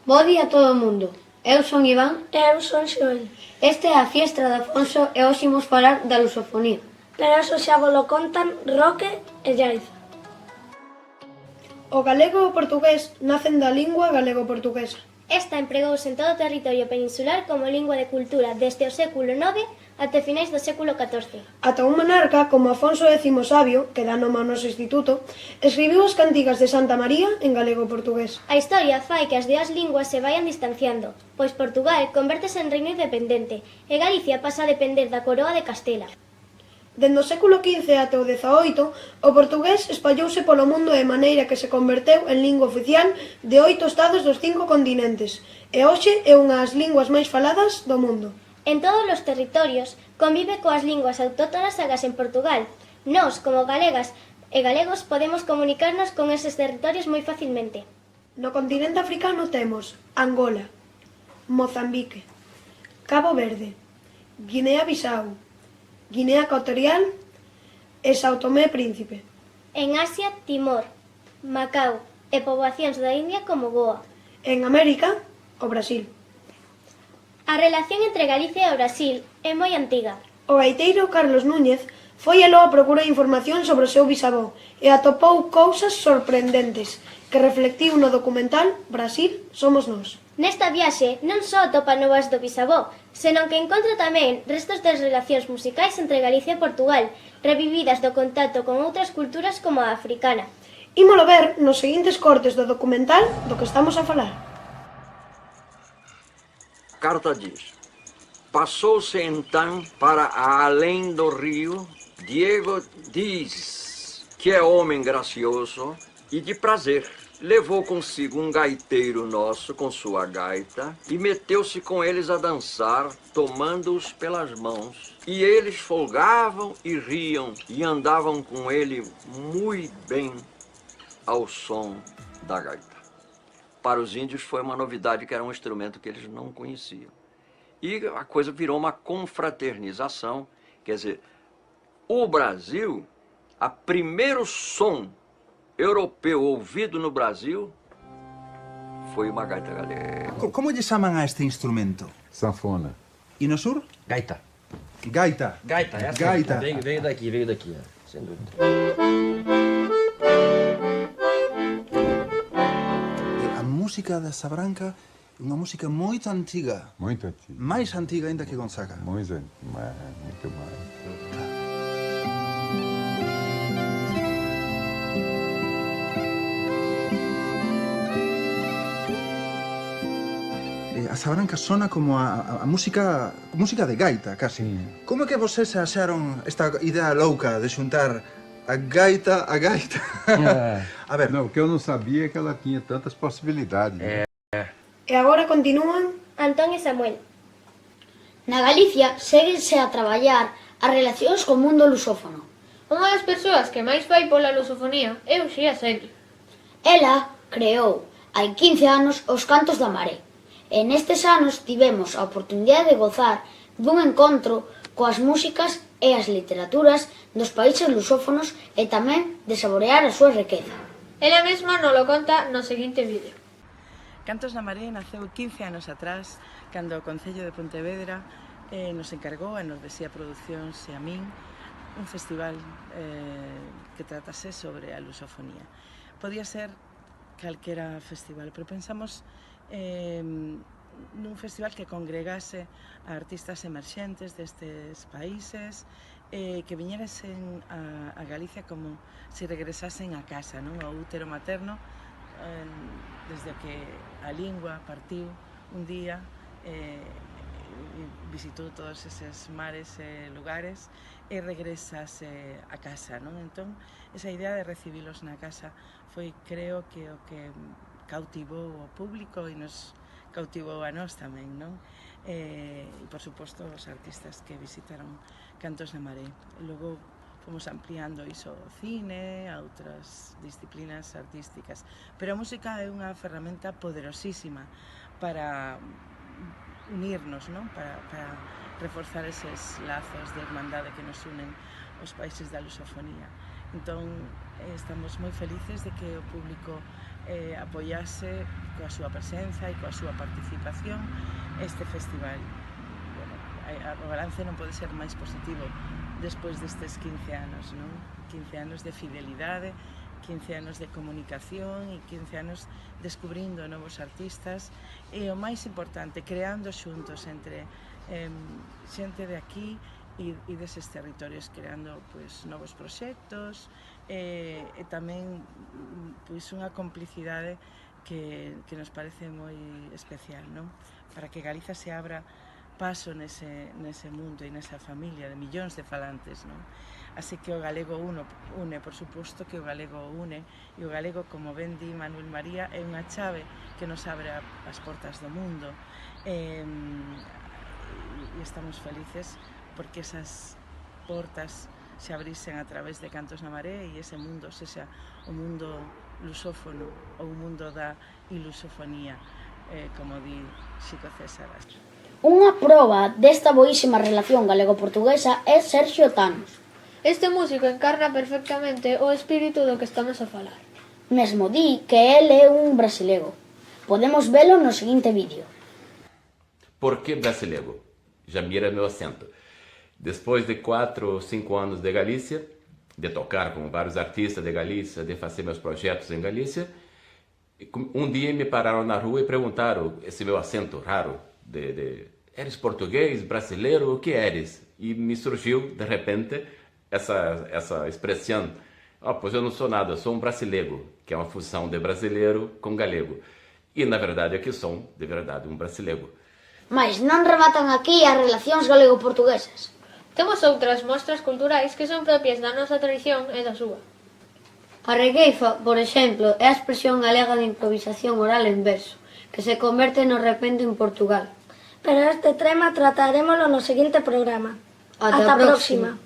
Bo día a todo o mundo. Eu son Iván. E eu son Xoel. Esta é a fiestra de Afonso e hoxe imos falar da lusofonía. Pero eso xa vos lo contan Roque e Yaiza. O galego e o portugués nacen da lingua galego-portuguesa. Esta empregouse en todo o territorio peninsular como lingua de cultura desde o século IX até finais do século XIV. Ata un monarca como Afonso X Sabio, que dá nome ao noso instituto, escribiu as cantigas de Santa María en galego-portugués. A historia fai que as dúas linguas se vayan distanciando, pois Portugal convértese en reino independente e Galicia pasa a depender da coroa de Castela. Dende o século XV até o XVIII, o portugués espallouse polo mundo de maneira que se converteu en lingua oficial de 8 estados dos 5 continentes, e hoxe é unha das linguas máis faladas do mundo. En todos os territorios convive coas linguas autóctonas agas en Portugal. Nós, como galegas e galegos, podemos comunicarnos con eses territorios moi facilmente. No continente africano temos Angola, Mozambique, Cabo Verde, Guinea-Bissau, Guinea Ecuatorial e São Tomé e Príncipe. En Asia, Timor, Macao e poboacións da India como Goa. En América, o Brasil. A relación entre Galicia e o Brasil é moi antiga. O gaiteiro Carlos Núñez foi aló a procura de información sobre o seu bisavó e atopou cousas sorprendentes que reflectiu no documental Brasil somos nós. Nesta viaxe non só atopa novas do bisavó, senón que encontra tamén restos das relacións musicais entre Galicia e Portugal, revividas do contacto con outras culturas como a africana. Ímolo ver nos seguintes cortes do documental do que estamos a falar. A carta diz: passou-se então para além do rio. Diego diz que é homem gracioso e de prazer. Levou consigo um gaiteiro nosso com sua gaita e meteu-se com eles a dançar, tomando-os pelas mãos. E eles folgavam e riam e andavam com ele muito bem ao som da gaita. Para os índios foi uma novidade, que era um instrumento que eles não conheciam. E a coisa virou uma confraternização, quer dizer, o Brasil, a primeiro som europeu ouvido no Brasil foi uma gaita galega. Como lle chaman a este instrumento? Sanfona. E no sur? Gaita. Gaita. Gaita, essa Gaita. Veio daqui, sem dúvida. A música da Sabranca é unha música moito antiga. Muito antigo. Mais antiga ainda que Gonzaga. Muito mais. A Sabranca sona como a música de gaita, casi. Sí. Como é que vocês acharon esta idea louca de xuntar a gaita a gaita? A ver. Não, o que eu não sabia é que ela tinha tantas possibilidades. E agora continúan Antón e Samuel. Na Galicia séguense a traballar as relacións co mundo lusófono. Unha das persoas que máis fai pola lusofonía é Uxía Segui. Ela creou hai 15 anos os Cantos da Maré. E nestes anos tivemos a oportunidade de gozar dun encontro coas músicas e as literaturas dos países lusófonos e tamén de saborear a súa riqueza. Ela mesma nos lo conta no seguinte vídeo. Cantos da Maré naceu 15 anos atrás, cando o Concello de Pontevedra nos encargou a Nordesía Producións e a min un festival que tratase sobre a lusofonía. Podía ser calquera festival, pero pensamos nun festival que congregase a artistas emerxentes destes países, que viñerasen a Galicia como se regresasen a casa, non? Ao útero materno, desde que a lingua partiu un día, visitou todos eses mares e lugares e regresase a casa, non? Entón, esa idea de recibilos na casa foi, creo, que o que cautivou o público e nos cautivou a nós tamén, non? E, por suposto, os artistas que visitaron Cantos da Maré. Logo, fomos ampliando iso ao cine, a outras disciplinas artísticas. Pero a música é unha ferramenta poderosísima para unirnos, non? Para reforzar eses lazos de hermandade que nos unen os países da lusofonía. Entón, estamos moi felices de que o público apoiase coa súa presenza e coa súa participación este festival. Bueno, o balance non pode ser máis positivo despois destes 15 anos, non? 15 anos de fidelidade, 15 anos de comunicación e 15 anos descubrindo novos artistas e o máis importante, creando xuntos entre xente de aquí e deses territorios, creando pois, novos proxectos e tamén pois, unha complicidade que nos parece moi especial, non? Para que Galiza se abra paso nese mundo e nesa familia de millóns de falantes, non? Así que o galego une, por suposto que o galego une, e o galego, como ben di Manuel María, é unha chave que nos abre as portas do mundo. E estamos felices porque esas portas se abrisen a través de Cantos na Maré e ese mundo sexa o mundo lusófono ou o mundo da ilusofonía, como di Xico César. Unha proba desta boísima relación galego-portuguesa é Sergio Tanos. Este músico encarna perfectamente o espírito do que estamos a falar. Mesmo di que el é un brasilego. Podemos velo no seguinte vídeo. Por que brasileiro? Já mira meu acento. Depois de 4 ou 5 anos de Galícia, de tocar com vários artistas de Galícia, de fazer meus projetos em Galícia, um dia me pararam na rua e perguntaram esse meu acento raro, eres português, brasileiro, o que eres? E me surgiu, de repente, essa expressão, pois eu não sou nada, eu sou um brasileiro, que é uma fusão de brasileiro com galego. E, na verdade, aqui sou, de verdade, um brasileiro. Mas non rebatan aquí as relacións galego-portuguesas. Temos outras mostras culturais que son propias da nosa tradición e da súa. A regueifa, por exemplo, é a expresión galega de improvisación oral en verso, que se converte no repente en Portugal. Pero este tema tratarémolo no seguinte programa. Ata a próxima.